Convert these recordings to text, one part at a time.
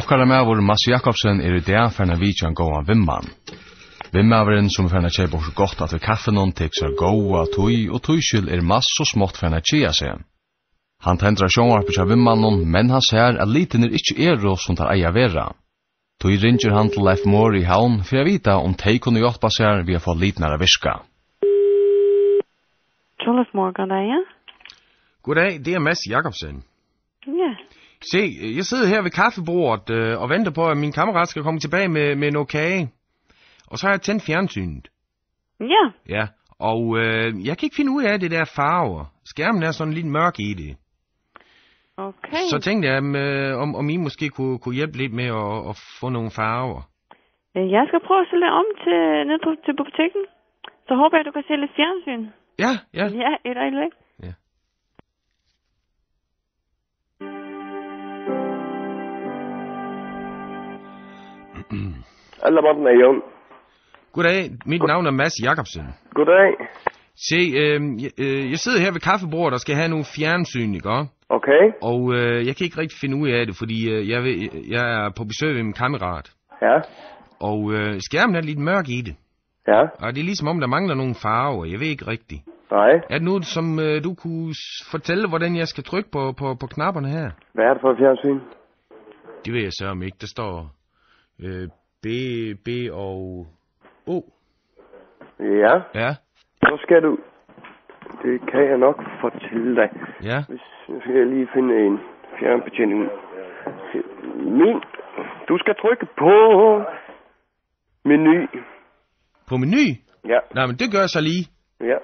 Okkara mævur Mads Jakobsen i dag for en vidtjan gåa vimman. Vimmaveren som for en kjeipa så godt at vi kaffenon teks gåa tøy og tøyskyld Mads så smått for en tjia seg. Han tendrar sjånvarpet av vimmanon, men han ser at liten ikkje som tar eia vera. Tøy ringer han til Leif Moore i havn for å vita om tei kunne hjelpa seg ved å få litnare virka. Charles Moore, god dag, ja? Goddag, det Mads Jakobsen. Ja. Se, jeg sidder her ved kaffebordet og venter på, at min kammerat skal komme tilbage med noget kage. Og så har jeg tændt fjernsynet. Ja. Ja, og jeg kan ikke finde ud af det der farver. Skærmen er sådan lidt mørk i det. Okay. Så tænkte jeg, om I måske kunne hjælpe lidt med at få nogle farver. Jeg skal prøve at sælge om ned til biblioteken. Så håber jeg, du kan se lidt fjernsyn. Ja. Ja, et øjeblik. Ja. Alla Morten er Jon. Goddag, mit navn er Mads Jakobsen. Goddag. Se, jeg sidder her ved kaffebordet og skal have nogle fjernsyn, ikke? Okay. Og jeg kan ikke rigtig finde ud af det, fordi jeg er på besøg ved min kammerat. Ja. Og skærmen er lidt mørk i det. Ja. Og det er ligesom om, der mangler nogle farver. Jeg ved ikke rigtigt. Nej. Er det noget, som du kunne fortælle, hvordan jeg skal trykke på knapperne her? Hvad er det for et fjernsyn? Det ved jeg så om ikke. Der står B og O. Ja. Ja. Så skal du... Det kan jeg nok fortælle dig. Ja. Nu skal jeg lige finde en fjernbetjening. Du skal trykke på menu. På menu? Ja. Nej, men det gør jeg så lige. Ja.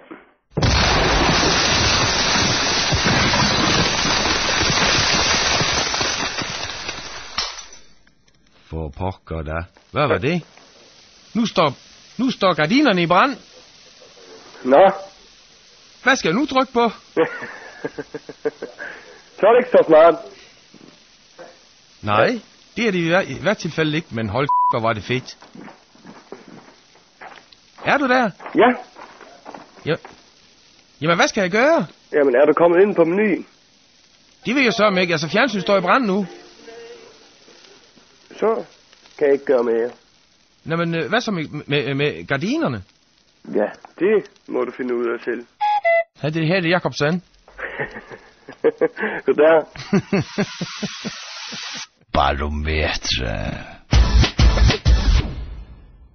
For pokker da. Hvad var det? Nu står gardinerne i brand. Nå. Hvad skal jeg nu trykke på? Så er det ikke så smart. Nej, det er det i hvert tilfælde ikke, men hold hvor var det fedt. Er du der? Ja. Ja. Jamen, hvad skal jeg gøre? Jamen, er du kommet ind på menu? Det vil jeg så ikke. Altså, fjernsynet står i brand nu. Så kan jeg ikke gøre mere. Nå, men hvad så med gardinerne? Ja, det må du finde ud af selv. Ja, det her er Jakobsen. Goddag. Barometre.